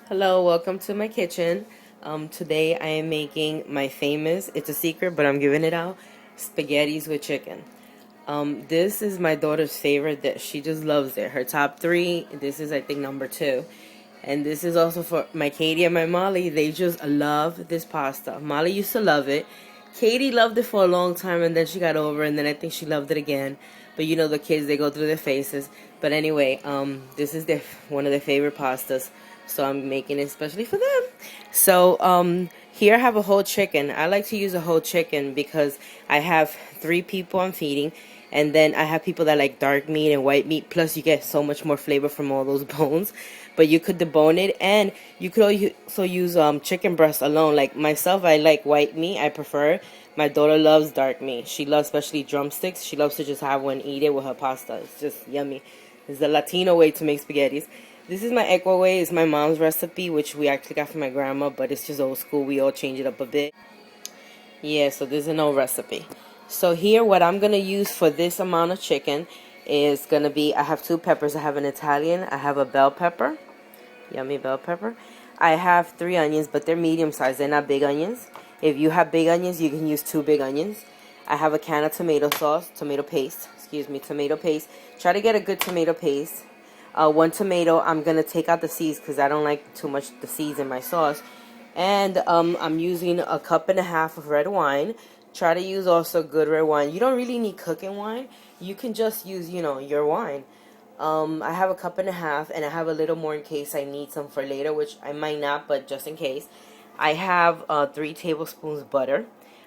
Hello, welcome to my kitchen. Today I am making my famous, it's a secret, but I'm giving it out, spaghettis with chicken. This is my daughter's favorite dish. She just loves it. Her top three, this is I think number two. And this is also for my Katie and my Molly. They just love this pasta. Molly used to love it. Katie loved it for a long time and then she got over it, and then I think she loved it again. But you know the kids, they go through their phases. But anyway, this is one of their favorite pastas. So I'm making it especially for them. So here I have a whole chicken. I like to use a whole chicken because I have 3 people I'm feeding. And then I have people that like dark meat and white meat. Plus you get so much more flavor from all those bones. But you could debone it, and you could also use chicken breast alone. Like myself, I like white meat. I prefer. My daughter loves dark meat. She loves especially drumsticks. She loves to just have one, eat it with her pasta. It's just yummy. It's the Latino way to make spaghettis. This is my Ecua way. It's my mom's recipe, which we actually got from my grandma, but it's just old school. We all change it up a bit. Yeah, so this is an old recipe. So here, what I'm going to use for this amount of chicken is going to be, I have 2 peppers. I have an Italian. I have a bell pepper. Yummy bell pepper. I have 3 onions, but they're medium sized. They're not big onions. If you have big onions, you can use 2 big onions. I have a can of tomato sauce, tomato paste. Try to get a good tomato paste. 1 tomato. I'm going to take out the seeds because I don't like too much the seeds in my sauce. And I'm using a cup and a half of red wine. Try to use also good red wine. You don't really need cooking wine. You can just use, your wine. I have a cup and a half, and I have a little more in case I need some for later, which I might not, but just in case. I have 3 tablespoons butter.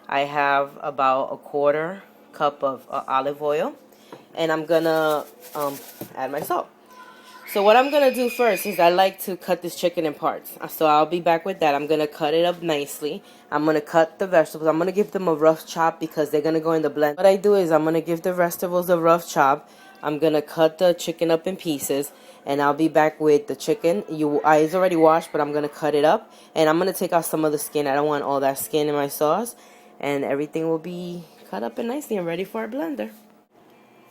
I have about a 1/4 cup of olive oil, and I'm gonna add my salt. So what I'm gonna do first is I like to cut this chicken in parts. So I'll be back with that. I'm gonna cut it up nicely. I'm gonna cut the vegetables. I'm gonna give them a rough chop because they're gonna go in the blend. What I do is I'm gonna give the vegetables a rough chop. I'm gonna cut the chicken up in pieces, and I'll be back with the chicken. It's already washed, but I'm gonna cut it up, and I'm gonna take out some of the skin. I don't want all that skin in my sauce, and everything will be cut up and nicely and ready for our blender.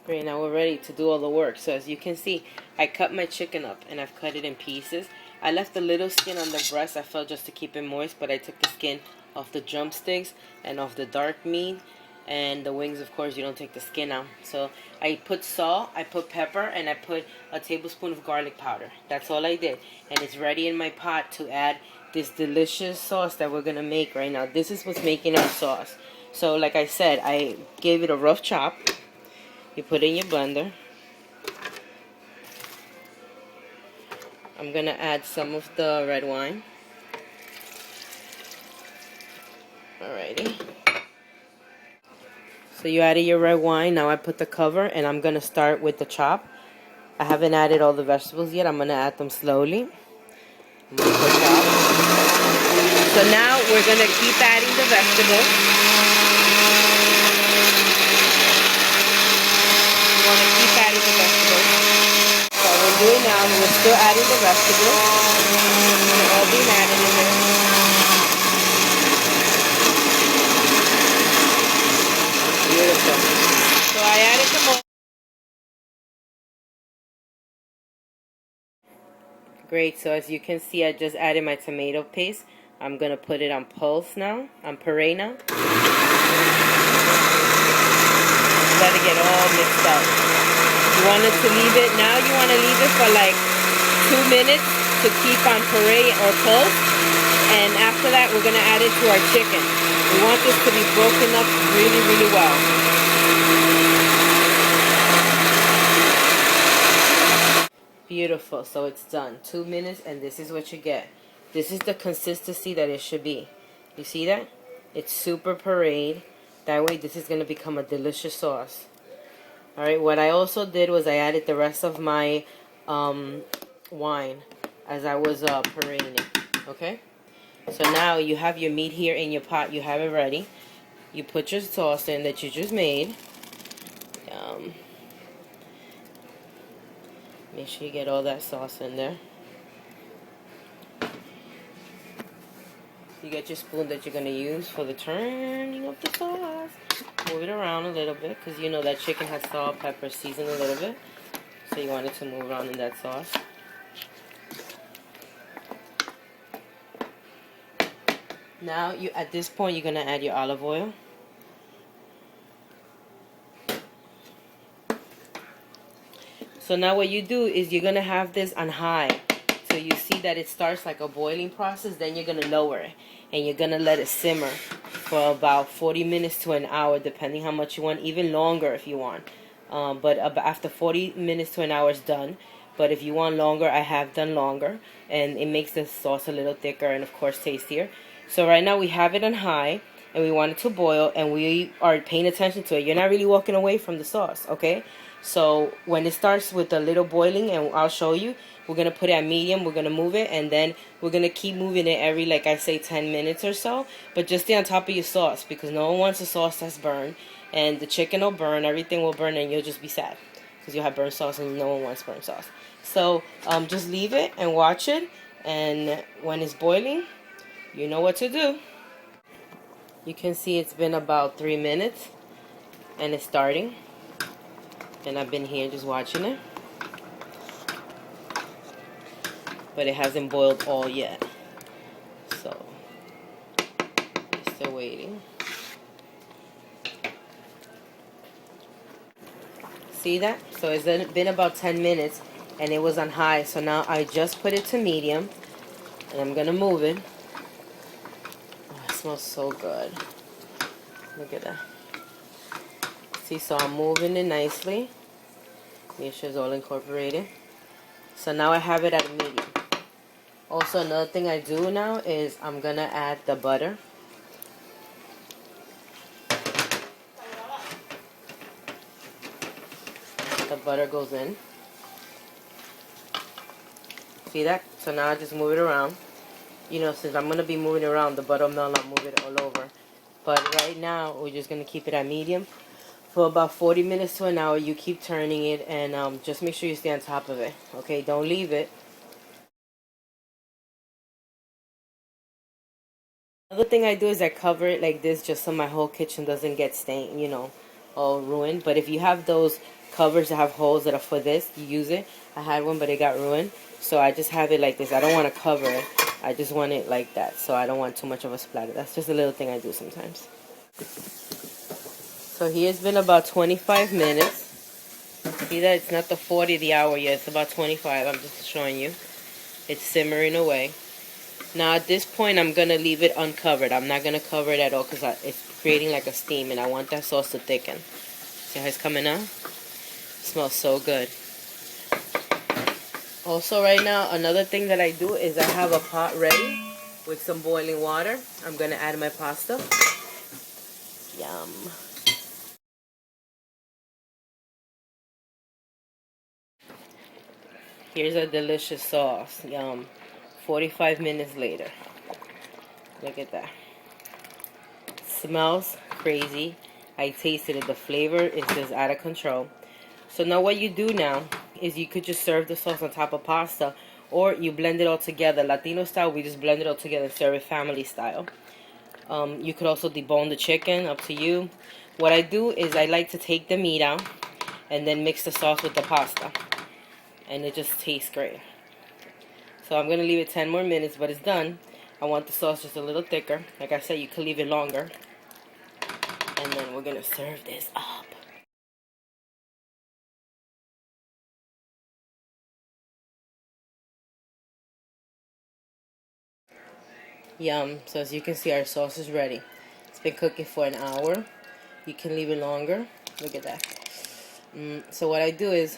Great, now we're ready to do all the work. So as you can see, I cut my chicken up and I've cut it in pieces. I left a little skin on the breast, I felt, just to keep it moist, but I took the skin off the drumsticks and off the dark meat. And the wings, of course, you don't take the skin out. So I put salt, I put pepper, and I put a tablespoon of garlic powder. That's all I did. And it's ready in my pot to add this delicious sauce that we're going to make right now. This is what's making our sauce. So like I said, I gave it a rough chop. You put it in your blender. I'm going to add some of the red wine. Alrighty. So you added your red wine. Now I put the cover, and I'm going to start with the chop. I haven't added all the vegetables yet. I'm going to add them slowly. So now we're going to keep adding the vegetables. You want to keep adding the vegetables. So we're doing now, we're still adding the vegetables. They're all being added in there. Beautiful. So I added some more. Great, so as you can see, I just added my tomato paste. I'm going to put it on pulse now, on puree now. Let it get all mixed up. You wanted to leave it, now you want to leave it for like 2 minutes to keep on puree or pulse. And after that, we're going to add it to our chicken. We want this to be broken up really, really well. Beautiful, so it's done. 2 minutes, and this is what you get. This is the consistency that it should be. You see that? It's super pureed. That way this is going to become a delicious sauce. Alright, what I also did was I added the rest of my wine as I was pureeing it. Okay? So now you have your meat here in your pot. You have it ready. You put your sauce in that you just made. Make sure you get all that sauce in there. You get your spoon that you're going to use for the turning of the sauce. Move it around a little bit because you know that chicken has salt, pepper, seasoned a little bit. So you want it to move around in that sauce. Now, at this point, you're going to add your olive oil. So now what you do is you're going to have this on high. So you see that it starts like a boiling process. Then you're going to lower it. And you're going to let it simmer for about 40 minutes to an hour, depending how much you want. Even longer if you want. But after 40 minutes to an hour is done. But if you want longer, I have done longer. And it makes the sauce a little thicker and, of course, tastier. So right now we have it on high. And we want it to boil. And we are paying attention to it. You're not really walking away from the sauce, okay? So when it starts with a little boiling, and I'll show you, we're going to put it at medium, we're going to move it, and then we're going to keep moving it every, like I say, 10 minutes or so. But just stay on top of your sauce, because no one wants a sauce that's burned. And the chicken will burn, everything will burn, and you'll just be sad. Because you'll have burnt sauce, and no one wants burnt sauce. So just leave it and watch it. And when it's boiling, you know what to do. You can see it's been about 3 minutes, and it's starting. And I've been here just watching it. But it hasn't boiled all yet. So, still waiting. See that? So it's been about 10 minutes and it was on high. So now I just put it to medium. And I'm going to move it. Oh, it smells so good. Look at that. See, so I'm moving it nicely. Make sure it's all incorporated. So now I have it at a medium. Also, another thing I do now is I'm going to add the butter. The butter goes in. See that? So now I just move it around. You know, since I'm going to be moving it around, the butter will not move it all over. But right now, we're just going to keep it at medium. For about 40 minutes to an hour, you keep turning it, and just make sure you stay on top of it. Okay, don't leave it. Another thing I do is I cover it like this just so my whole kitchen doesn't get stained, you know, all ruined. But if you have those covers that have holes that are for this, you use it. I had one, but it got ruined. So I just have it like this. I don't want to cover it. I just want it like that. So I don't want too much of a splatter. That's just a little thing I do sometimes. So here's been about 25 minutes. See that? It's not the 40 the hour yet. It's about 25. I'm just showing you. It's simmering away. Now at this point, I'm going to leave it uncovered. I'm not going to cover it at all because it's creating like a steam, and I want that sauce to thicken. See how it's coming out? It smells so good. Also right now, another thing that I do is I have a pot ready with some boiling water. I'm going to add my pasta. Yum. Here's a delicious sauce. Yum. 45 minutes later. Look at that. Smells crazy. I tasted it. The flavor is just out of control. So now what you do now is you could just serve the sauce on top of pasta, or you blend it all together. Latino style, we just blend it all together and serve it family style. You could also debone the chicken, up to you. What I do is I like to take the meat out and then mix the sauce with the pasta. And it just tastes great. So I'm going to leave it 10 more minutes, but it's done. I want the sauce just a little thicker. Like I said, you could leave it longer. And then we're going to serve this up. Yum. So as you can see, our sauce is ready. It's been cooking for an hour. You can leave it longer. Look at that. So what I do is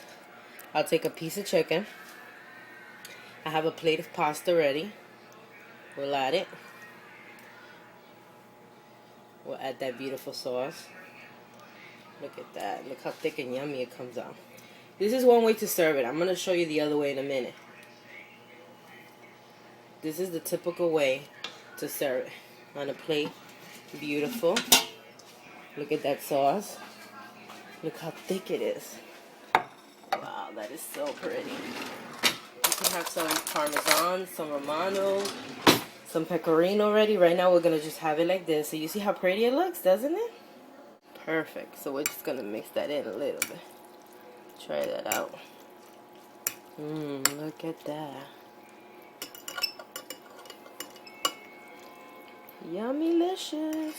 I'll take a piece of chicken. I have a plate of pasta ready. We'll add it. We'll add that beautiful sauce. Look at that. Look how thick and yummy it comes out. This is one way to serve it. I'm going to show you the other way in a minute. This is the typical way to serve it. On a plate. Beautiful. Look at that sauce. Look how thick it is. Wow, that is so pretty. You can have some Parmesan, some Romano, some Pecorino ready. Right now we're going to just have it like this. So you see how pretty it looks, doesn't it? Perfect. So we're just going to mix that in a little bit. Try that out. Look at that. Yummylicious.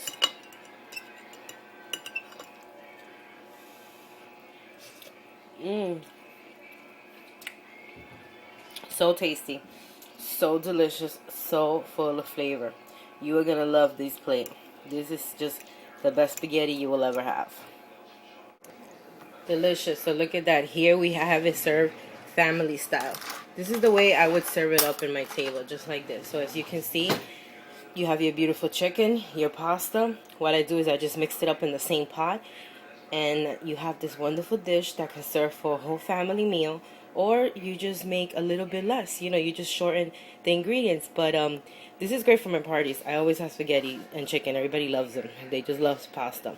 Mmm. So tasty. So delicious. So full of flavor. You are going to love this plate. This is just the best spaghetti you will ever have. Delicious. So look at that. Here we have it served family style. This is the way I would serve it up in my table, just like this. So as you can see, you have your beautiful chicken, your pasta. What I do is I just mix it up in the same pot, and you have this wonderful dish that can serve for a whole family meal, or you just make a little bit less. You know, you just shorten the ingredients. But this is great for my parties. I always have spaghetti and chicken. Everybody loves them. They just love pasta.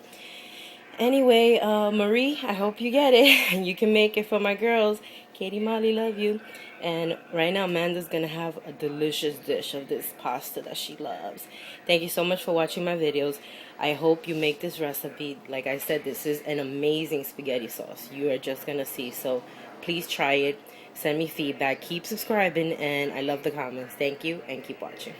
Anyway, Marie, I hope you get it. You can make it for my girls. Katie, Molly, love you. And right now, Amanda's going to have a delicious dish of this pasta that she loves. Thank you so much for watching my videos. I hope you make this recipe. Like I said, this is an amazing spaghetti sauce. You are just going to see. So please try it. Send me feedback. Keep subscribing. And I love the comments. Thank you and keep watching.